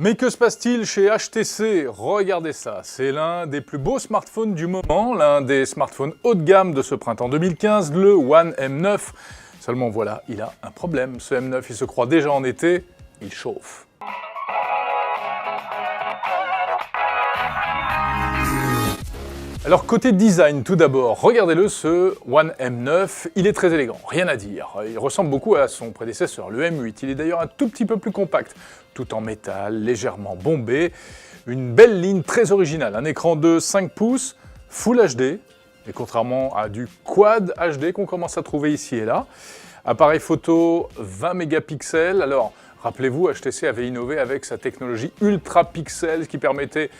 Mais que se passe-t-il chez HTC? Regardez ça, c'est l'un des plus beaux smartphones du moment, l'un des smartphones haut de gamme de ce printemps 2015, le One M9. Seulement voilà, il a un problème, ce M9, il se croit déjà en été, il chauffe. Alors côté design tout d'abord, regardez-le ce One M9, il est très élégant, rien à dire. Il ressemble beaucoup à son prédécesseur, le M8, il est d'ailleurs un tout petit peu plus compact, tout en métal, légèrement bombé, une belle ligne très originale, un écran de 5 pouces, Full HD, et contrairement à du Quad HD qu'on commence à trouver ici et là, appareil photo 20 mégapixels, alors rappelez-vous, HTC avait innové avec sa technologie Ultra Pixel, ce qui permettait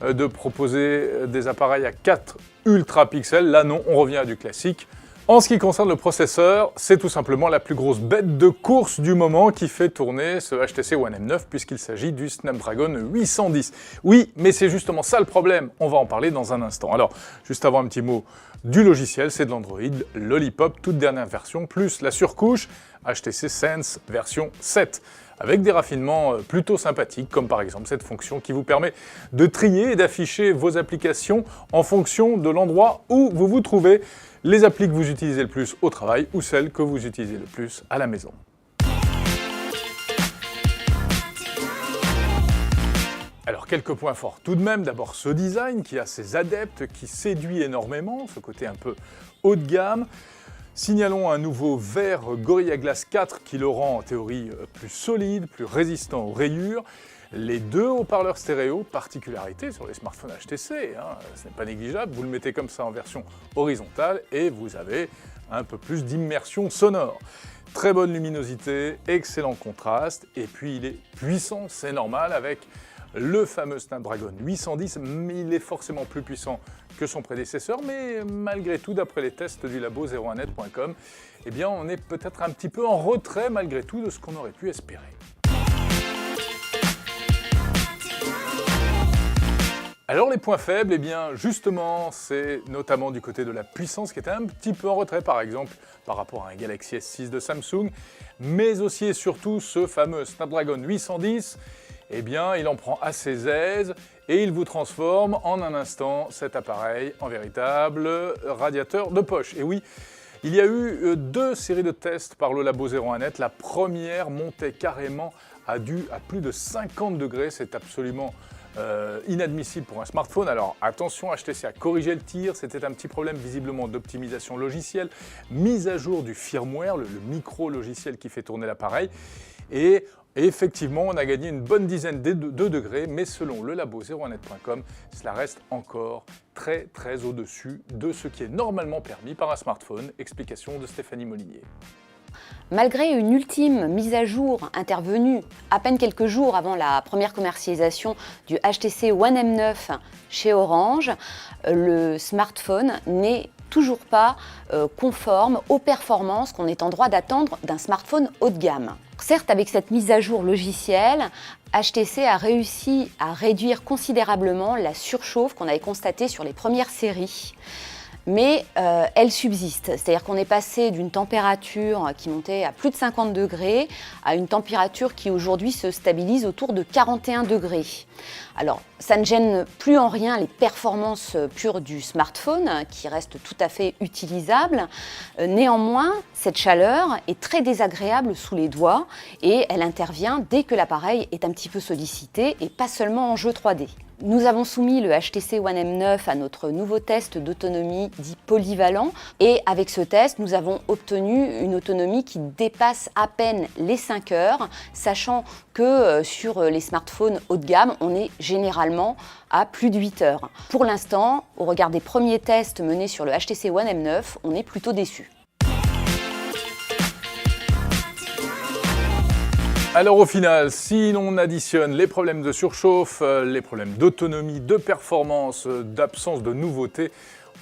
de proposer des appareils à 4 ultra pixels. Là non, on revient à du classique. En ce qui concerne le processeur, c'est tout simplement la plus grosse bête de course du moment qui fait tourner ce HTC One M9 puisqu'il s'agit du Snapdragon 810. Oui, mais c'est justement ça le problème, on va en parler dans un instant. Alors, juste avant un petit mot du logiciel, c'est de l'Android Lollipop, toute dernière version, plus la surcouche HTC Sense version 7. Avec des raffinements plutôt sympathiques, comme par exemple cette fonction qui vous permet de trier et d'afficher vos applications en fonction de l'endroit où vous vous trouvez, les applis que vous utilisez le plus au travail ou celles que vous utilisez le plus à la maison. Alors quelques points forts tout de même, d'abord ce design qui a ses adeptes, qui séduit énormément, ce côté un peu haut de gamme. Signalons un nouveau verre Gorilla Glass 4 qui le rend en théorie plus solide, plus résistant aux rayures. Les deux haut-parleurs stéréo, particularité sur les smartphones HTC, ce n'est pas négligeable, vous le mettez comme ça en version horizontale et vous avez un peu plus d'immersion sonore. Très bonne luminosité, excellent contraste et puis il est puissant, c'est normal avec le fameux Snapdragon 810, mais il est forcément plus puissant que son prédécesseur, mais malgré tout, d'après les tests du labo 01net.com, eh bien on est peut-être un petit peu en retrait malgré tout de ce qu'on aurait pu espérer. Alors les points faibles, eh bien justement, c'est notamment du côté de la puissance qui était un petit peu en retrait par exemple par rapport à un Galaxy S6 de Samsung, mais aussi et surtout ce fameux Snapdragon 810, eh bien il en prend à ses aises et il vous transforme en un instant cet appareil en véritable radiateur de poche. Et oui, il y a eu 2 séries de tests par le labo 01net, la première montait carrément à plus de 50 degrés, c'est absolument inadmissible pour un smartphone. Alors attention, HTC a corrigé le tir, c'était un petit problème visiblement d'optimisation logicielle, mise à jour du firmware, le micro-logiciel qui fait tourner l'appareil, et effectivement on a gagné une bonne dizaine de degrés, mais selon le labo 01net.com, cela reste encore très au-dessus de ce qui est normalement permis par un smartphone. Explication de Stéphanie Molinier. Malgré une ultime mise à jour intervenue à peine quelques jours avant la première commercialisation du HTC One M9 chez Orange, le smartphone n'est toujours pas conforme aux performances qu'on est en droit d'attendre d'un smartphone haut de gamme. Certes, avec cette mise à jour logicielle, HTC a réussi à réduire considérablement la surchauffe qu'on avait constatée sur les premières séries. Mais elle subsiste, c'est-à-dire qu'on est passé d'une température qui montait à plus de 50 degrés à une température qui aujourd'hui se stabilise autour de 41 degrés. Alors, ça ne gêne plus en rien les performances pures du smartphone, qui restent tout à fait utilisables. Néanmoins, cette chaleur est très désagréable sous les doigts et elle intervient dès que l'appareil est un petit peu sollicité et pas seulement en jeu 3D. Nous avons soumis le HTC One M9 à notre nouveau test d'autonomie dit polyvalent et avec ce test, nous avons obtenu une autonomie qui dépasse à peine les 5 heures, sachant que sur les smartphones haut de gamme, on est généralement à plus de 8 heures. Pour l'instant, au regard des premiers tests menés sur le HTC One M9, on est plutôt déçus. Alors au final, si l'on additionne les problèmes de surchauffe, les problèmes d'autonomie, de performance, d'absence de nouveauté,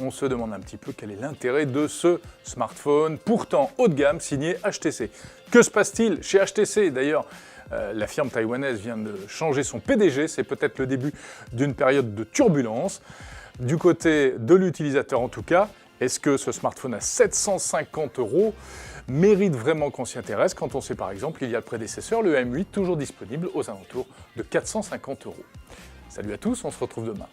on se demande un petit peu quel est l'intérêt de ce smartphone, pourtant haut de gamme, signé HTC. Que se passe-t-il chez HTC? D'ailleurs, la firme taïwanaise vient de changer son PDG, c'est peut-être le début d'une période de turbulence. Du côté de l'utilisateur en tout cas, est-ce que ce smartphone à 750 € mérite vraiment qu'on s'y intéresse quand on sait par exemple qu'il y a le prédécesseur, le M8, toujours disponible aux alentours de 450 €. Salut à tous, on se retrouve demain.